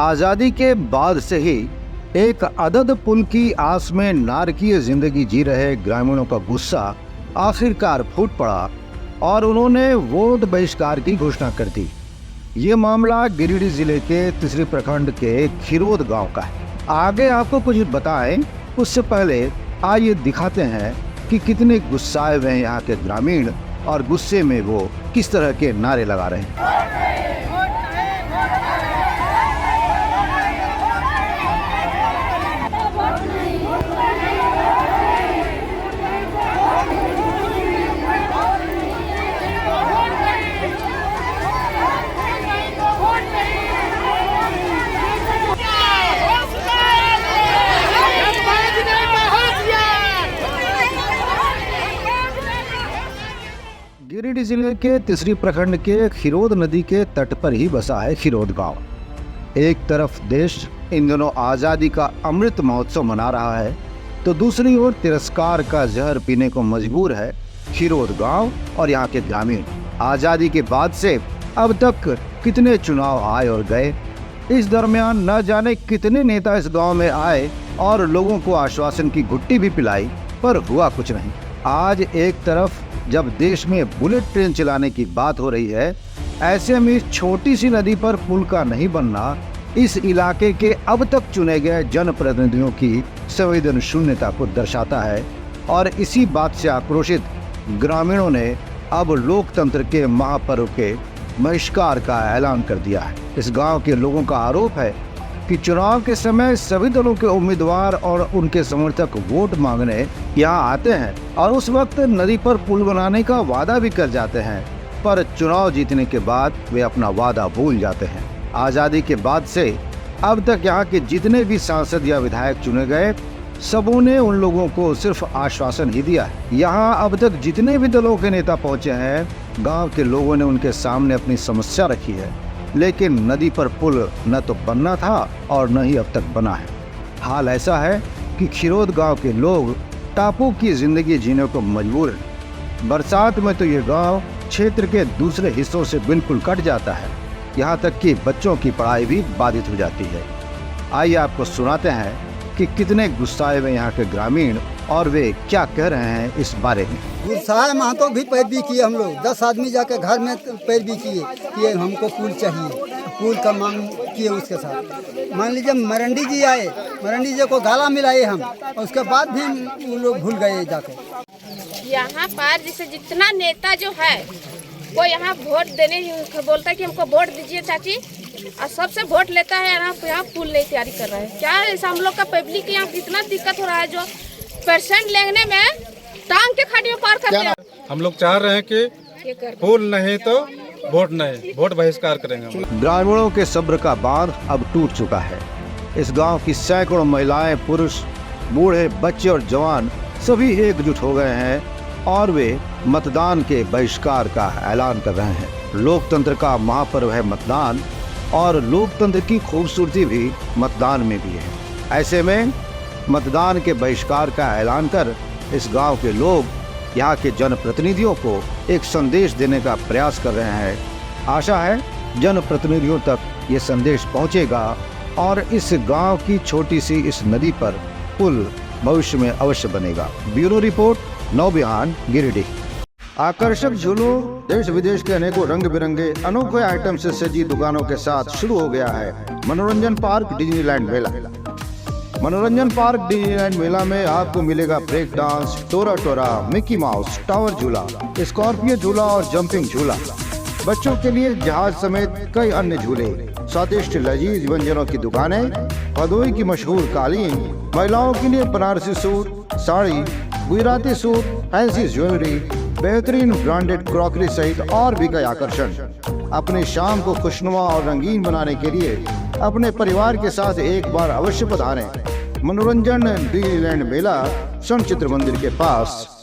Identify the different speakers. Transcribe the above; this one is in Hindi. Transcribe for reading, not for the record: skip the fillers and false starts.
Speaker 1: आज़ादी के बाद से ही एक अदद पुल की आस में नारकीय जिंदगी जी रहे ग्रामीणों का गुस्सा आखिरकार फूट पड़ा और उन्होंने वोट बहिष्कार की घोषणा कर दी। ये मामला गिरिडीह जिले के तीसरी प्रखंड के खिरोद गांव का है। आगे आपको कुछ बताएं उससे पहले आइए दिखाते हैं कि कितने गुस्साए हुए हैं यहाँ के ग्रामीण और गुस्से में वो किस तरह के नारे लगा रहे हैं। गिरिडीह जिले के तीसरी प्रखंड के खिरोद नदी के तट पर ही बसा है खिरोद गांव। एक तरफ देश इन दिनों आज़ादी का अमृत महोत्सव मना रहा है तो दूसरी ओर तिरस्कार का जहर पीने को मजबूर है खिरोद गांव और यहाँ के ग्रामीण। आज़ादी के बाद से अब तक कितने चुनाव आए और गए, इस दरमियान न जाने कितने नेता इस गांव में आए और लोगों को आश्वासन की घुट्टी भी पिलाई, पर हुआ कुछ नहीं। आज एक तरफ जब देश में बुलेट ट्रेन चलाने की बात हो रही है, ऐसे में इस छोटी सी नदी पर पुल का नहीं बनना इस इलाके के अब तक चुने गए जनप्रतिनिधियों की संवेदन शून्यता को दर्शाता है। और इसी बात से आक्रोशित ग्रामीणों ने अब लोकतंत्र के महापर्व के बहिष्कार का ऐलान कर दिया है। इस गांव के लोगों का आरोप है कि चुनाव के समय सभी दलों के उम्मीदवार और उनके समर्थक वोट मांगने यहाँ आते हैं और उस वक्त नदी पर पुल बनाने का वादा भी कर जाते हैं, पर चुनाव जीतने के बाद वे अपना वादा भूल जाते हैं। आज़ादी के बाद से अब तक यहाँ के जितने भी सांसद या विधायक चुने गए, सबों ने उन लोगों को सिर्फ आश्वासन ही दिया है। यहाँ अब तक जितने भी दलों के नेता पहुँचे हैं, गाँव के लोगों ने उनके सामने अपनी समस्या रखी है, लेकिन नदी पर पुल न तो बनना था और न ही अब तक बना है। हाल ऐसा है कि खिरोद गांव के लोग टापू की जिंदगी जीने को मजबूर हैं। बरसात में तो ये गांव क्षेत्र के दूसरे हिस्सों से बिल्कुल कट जाता है, यहाँ तक कि बच्चों की पढ़ाई भी बाधित हो जाती है। आइए आपको सुनाते हैं कि कितने गुस्साए हुए यहाँ के ग्रामीण और वे क्या कह रहे हैं इस बारे में।
Speaker 2: गुस्साए महतो भी पैरवी किए, हम लोग 10 आदमी जाकर घर में पैरवी किए कि हमको पुल चाहिए, पुल का मांग किए। उसके साथ मान लीजिए मरंडी जी आए, मरंडी जी को गाला मिलाए हम, और उसके बाद भी वो लोग भूल गए जाकर।
Speaker 3: यहाँ पर जैसे जितना नेता जो है वो यहाँ वोट देने बोलता है कि हमको वोट दीजिए चाची, और सबसे वोट लेता है। यहाँ पुल नहीं तैयारी कर रहा है। क्या ऐसा हम लोग का पब्लिक यहाँ कितना दिक्कत हो रहा है, जो पेशेंट लेने में टांग के खाड़ी में पार करते हैं।
Speaker 4: हम लोग चाह रहे हैं कि पुल नहीं तो वोट नहीं, वोट बहिष्कार करेंगे।
Speaker 1: ग्रामीणों के सब्र का बांध अब टूट चुका है। इस गांव की सैकड़ों महिलाएं, पुरुष, बूढ़े, बच्चे और जवान सभी एकजुट हो गए हैं और वे मतदान के बहिष्कार का ऐलान कर रहे हैं। लोकतंत्र का महापर्व है मतदान, और लोकतंत्र की खूबसूरती भी मतदान में भी है। ऐसे में मतदान के बहिष्कार का ऐलान कर इस गांव के लोग यहाँ के जनप्रतिनिधियों को एक संदेश देने का प्रयास कर रहे हैं। आशा है जनप्रतिनिधियों तक ये संदेश पहुँचेगा और इस गांव की छोटी सी इस नदी पर पुल भविष्य में अवश्य बनेगा। Bureau report, Navbihan, Giridih. आकर्षक झूलों, देश विदेश के अनेकों रंग बिरंगे अनोखे आइटम से सजी दुकानों के साथ शुरू हो गया है मनोरंजन पार्क डिज्नीलैंड मेला। मनोरंजन पार्क डिज्नीलैंड मेला में आपको मिलेगा break dance, Tora Tora, Mickey Mouse, tower झूला, स्कॉर्पियो झूला और जंपिंग झूला। बच्चों के लिए जहाज समेत कई अन्य झूले, स्वादिष्ट लजीज व्यंजनों की दुकानें, भदोई की मशहूर कालीन, महिलाओं के लिए Banarasi suit, sari, Gujarati suit, fancy jewellery, बेहतरीन ब्रांडेड क्रॉकरी सहित और भी कई आकर्षण। अपनी शाम को खुशनुमा और रंगीन बनाने के लिए अपने परिवार के साथ एक बार अवश्य पधारें। मनोरंजन डिज्नीलैंड मेला, सन चित्र मंदिर के पास।